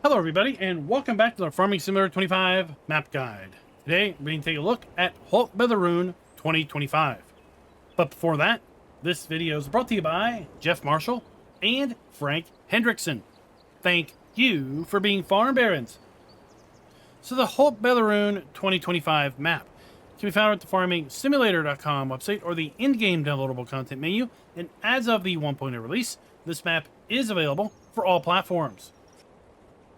Hello everybody, and welcome back to the Farming Simulator 25 map guide. Today, we're going to take a look at Haut Beyleron 2025. But before that, this video is brought to you by Jeff Marshall and Frank Hendrickson. Thank you for being farm barons. So the Haut Beyleron 2025 map can be found at the farmingsimulator.com website or the in-game downloadable content menu, and as of the 1.0 release, this map is available for all platforms.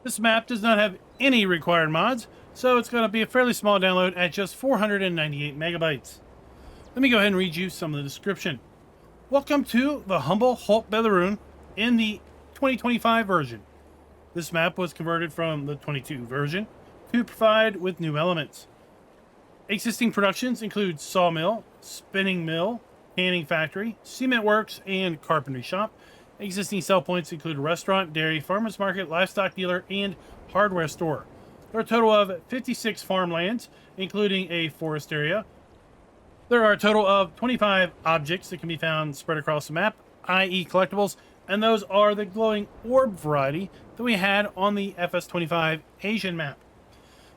This map does not have any required mods, so it's going to be a fairly small download at just 498 megabytes. Let me go ahead and read you some of the description. Welcome to the humble Haut Beyleron in the 2025 version. This map was converted from the 22 version to provide with new elements. Existing productions include Sawmill, Spinning Mill, Canning Factory, Cement Works, and Carpentry Shop. Existing sell points include a restaurant, dairy, farmers market, livestock dealer, and hardware store. There are a total of 56 farmlands, including a forest area. There are a total of 25 objects that can be found spread across the map, i.e. collectibles, and those are the glowing orb variety that we had on the FS25 Asian map.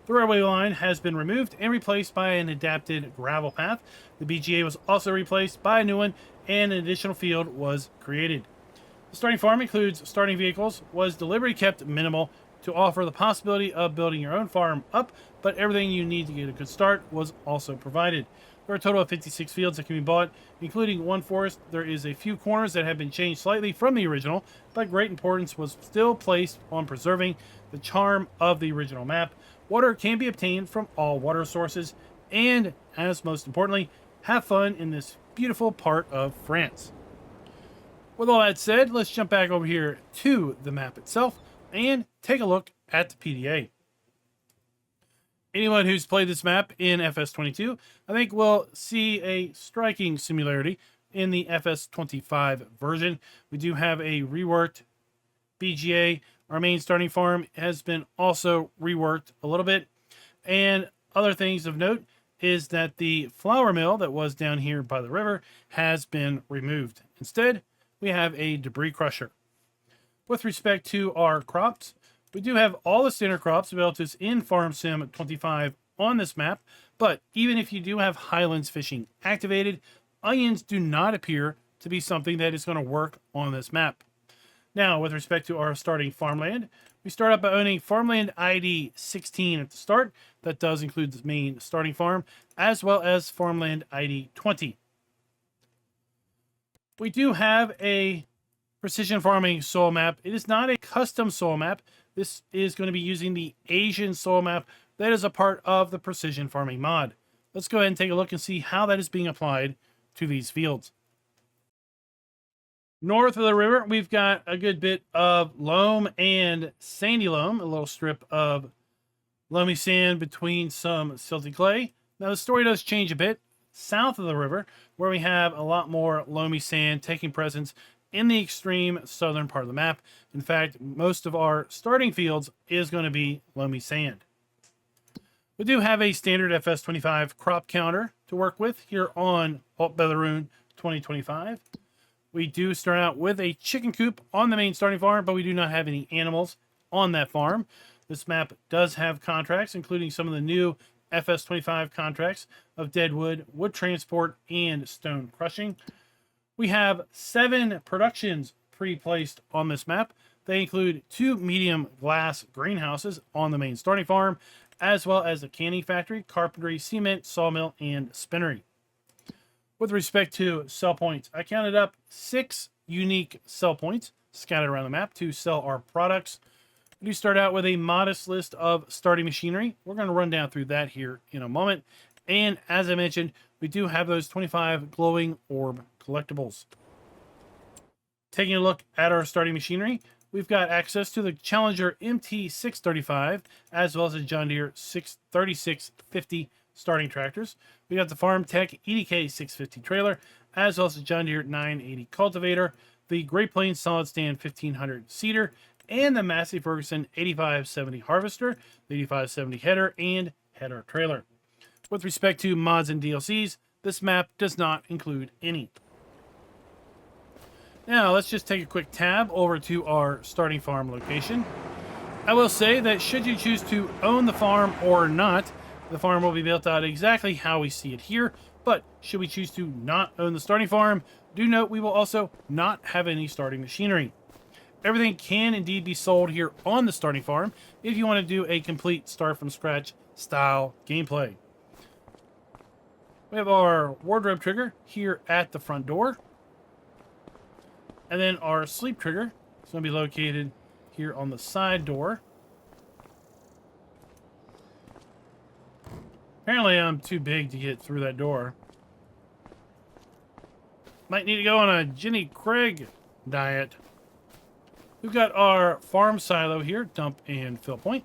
The railway line has been removed and replaced by an adapted gravel path. The BGA was also replaced by a new one, and an additional field was created. The starting farm includes starting vehicles, was deliberately kept minimal to offer the possibility of building your own farm up, but everything you need to get a good start was also provided. There are a total of 56 fields that can be bought, including one forest. There is a few corners that have been changed slightly from the original, but great importance was still placed on preserving the charm of the original map. Water can be obtained from all water sources, and, as most importantly, have fun in this beautiful part of France. With all that said, let's jump back over here to the map itself and take a look at the PDA. Anyone who's played this map in FS22, I think will see a striking similarity in the FS25 version. We do have a reworked BGA. Our main starting farm has been also reworked a little bit. And other things of note is that the flour mill that was down here by the river has been removed. Instead, we have a debris crusher. With respect to our crops, we do have all the standard crops available to us in Farm Sim 25 on this map, but even if you do have Highlands fishing activated, onions do not appear to be something that is going to work on this map. Now, with respect to our starting farmland, we start out by owning farmland ID 16 at the start. That does include the main starting farm, as well as farmland ID 20. We do have a precision farming soil map. It is not a custom soil map. This is going to be using the Asian soil map that is a part of the precision farming mod. Let's go ahead and take a look and see how that is being applied to these fields. North of the river, we've got a good bit of loam and sandy loam, a little strip of loamy sand between some silty clay. Now the story does change a bit south of the river, where we have a lot more loamy sand taking presence in the extreme southern part of the map. In fact, most of our starting fields is going to be loamy sand. We do have a standard FS25 crop counter to work with here on Haut Beyleron 2025. We do start out with a chicken coop on the main starting farm, but we do not have any animals on that farm. This map does have contracts, including some of the new FS25 contracts of deadwood, wood transport, and stone crushing. We have 7 productions pre-placed on this map. They include 2 medium glass greenhouses on the main starting farm, as well as a canning factory, carpentry, cement, sawmill, and spinnery. With respect to sell points, I counted up 6 unique sell points scattered around the map to sell our products. We do start out with a modest list of starting machinery. We're going to run down through that here in a moment. And as I mentioned, we do have those 25 glowing orb collectibles. Taking a look at our starting machinery, we've got access to the Challenger MT635 as well as a John Deere 3650 starting tractors. We got the Farm Tech EDK 650 trailer as well as the John Deere 980 cultivator, the Great Plains Solid Stand 1500 seeder, and the Massey Ferguson 8570 harvester, the 8570 header, and header trailer. With respect to mods and DLCs, this map does not include any. Now let's just take a quick tab over to our starting farm location. I will say that should you choose to own the farm or not, the farm will be built out exactly how we see it here. But should we choose to not own the starting farm, do note we will also not have any starting machinery. Everything can indeed be sold here on the starting farm if you want to do a complete start from scratch style gameplay. We have our wardrobe trigger here at the front door. And then our sleep trigger is going to be located here on the side door. Apparently I'm too big to get through that door. Might need to go on a Jenny Craig diet. We've got our farm silo here, dump and fill point.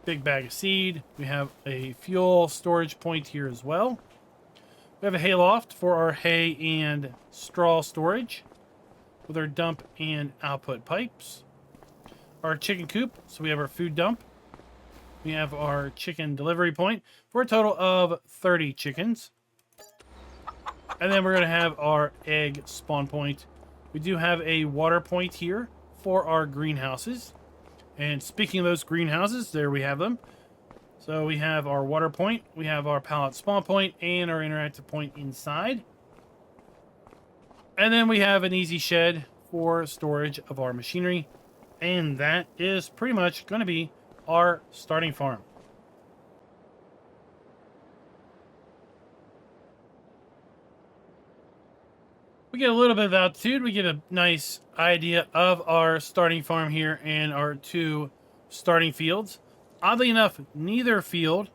Big bag of seed. We have a fuel storage point here as well. We have a hay loft for our hay and straw storage with our dump and output pipes. Our chicken coop, so we have our food dump. We have our chicken delivery point for a total of 30 chickens. And then we're going to have our egg spawn point. We do have a water point here for our greenhouses. And speaking of those greenhouses, there we have them. So we have our water point, we have our pallet spawn point, and our interactive point inside. And then we have an easy shed for storage of our machinery. And that is pretty much going to be our starting farm. We get a little bit of altitude. We get a nice idea of our starting farm here and our two starting fields. Oddly enough, neither field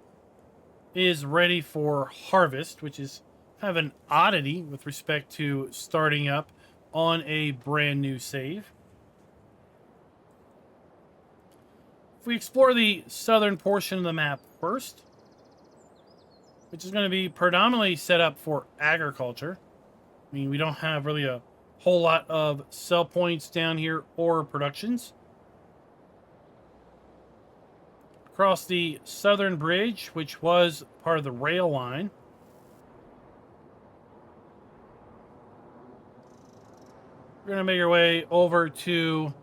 is ready for harvest, which is kind of an oddity with respect to starting up on a brand new save. If we explore the southern portion of the map first, which is going to be predominantly set up for agriculture. I mean, we don't have really a whole lot of sell points down here or productions. Across the southern bridge, which was part of the rail line. We're going to make our way over to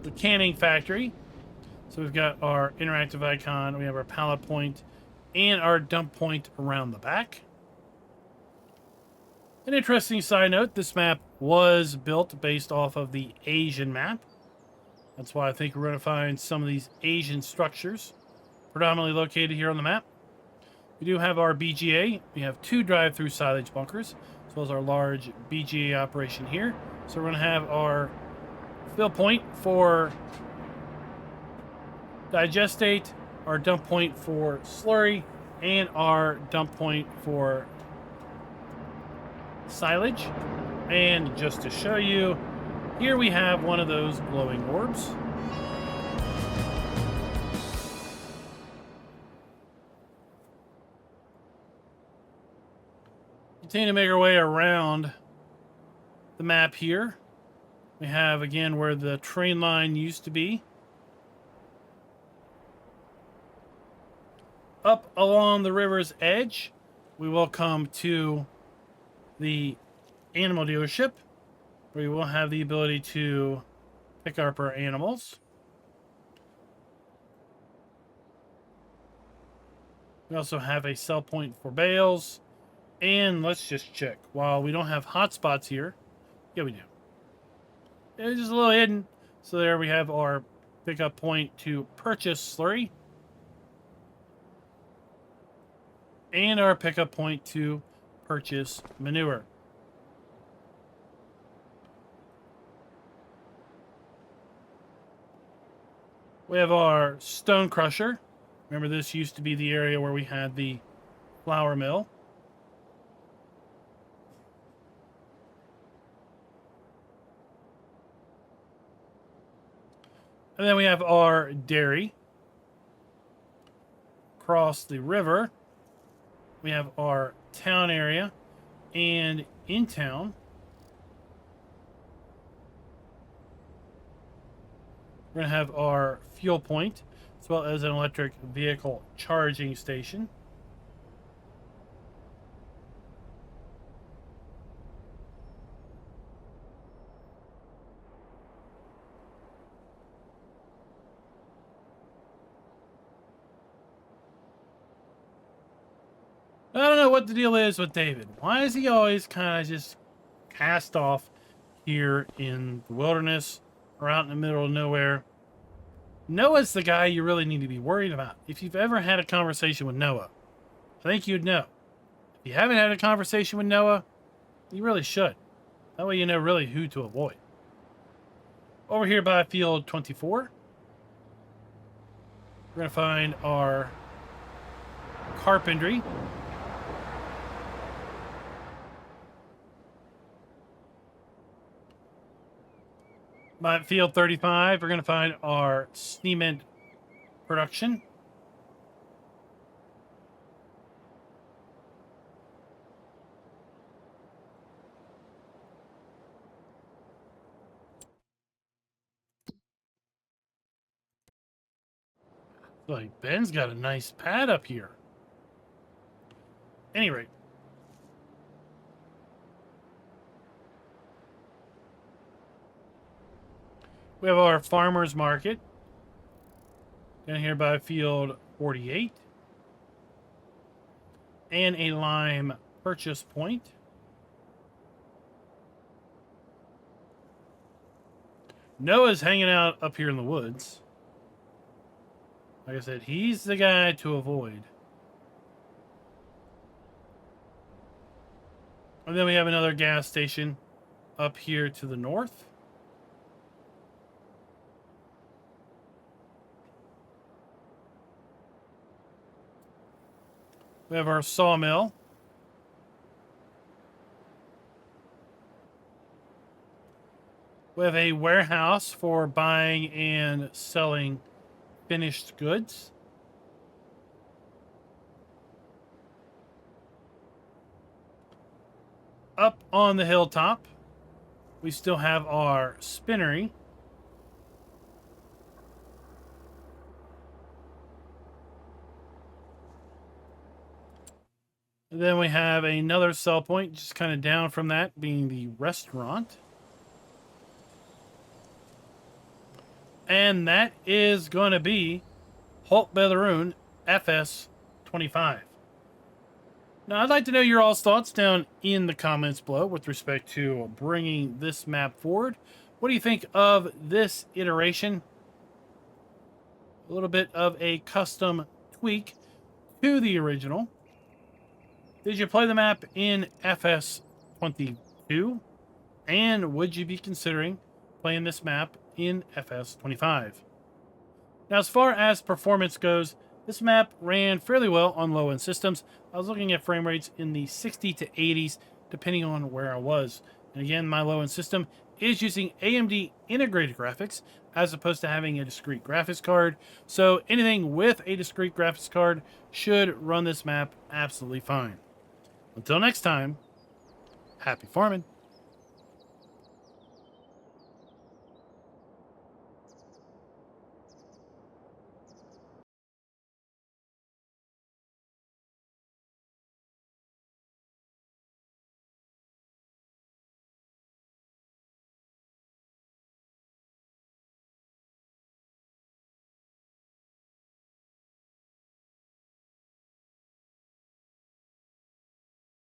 the canning factory. So we've got our interactive icon, we have our pallet point, and our dump point around the back. An interesting side note, this map was built based off of the Asian map. That's why I think we're going to find some of these Asian structures predominantly located here on the map. We do have our BGA. We have two drive-through silage bunkers, as well as our large BGA operation here. So we're going to have our fill point for digestate, our dump point for slurry, and our dump point for silage. And just to show you, here we have one of those glowing orbs. Continue to make our way around the map here. We have, again, where the train line used to be. Up along the river's edge, we will come to the animal dealership, where we will have the ability to pick up our animals. We also have a sell point for bales. And let's just check. While we don't have hotspots here, yeah, we do. It's just a little hidden. So there we have our pickup point to purchase slurry. And our pickup point to purchase manure. We have our stone crusher. Remember, this used to be the area where we had the flour mill. And then we have our dairy. Across the river, we have our town area. And in town, We're going to have our fuel point, as well as an electric vehicle charging station. I don't know what the deal is with David. Why is he always kind of just cast off here in the wilderness or out in the middle of nowhere? Noah's the guy you really need to be worried about. If you've ever had a conversation with Noah, I think you'd know. If you haven't had a conversation with Noah, you really should. That way you know really who to avoid. Over here by field 24, we're going to find our Carpentry. By field 35, we're going to find our cement production. Like, Ben's got a nice pad up here. Any rate. We have our farmer's market down here by field 48. And a lime purchase point. Noah's hanging out up here in the woods. Like I said, he's the guy to avoid. And then we have another gas station up here to the north. We have our sawmill. We have a warehouse for buying and selling finished goods. Up on the hilltop, we still have our spinnery. And then we have another sell point, just kind of down from that, being the restaurant. And that is going to be Haut Beyleron FS25. Now, I'd like to know your all's thoughts down in the comments below with respect to bringing this map forward. What do you think of this iteration? A little bit of a custom tweak to the original. Did you play the map in FS22? And would you be considering playing this map in FS25? Now, as far as performance goes, this map ran fairly well on low-end systems. I was looking at frame rates in the 60 to 80s, depending on where I was. And again, my low-end system is using AMD integrated graphics, as opposed to having a discrete graphics card. So anything with a discrete graphics card should run this map absolutely fine. Until next time, happy farming.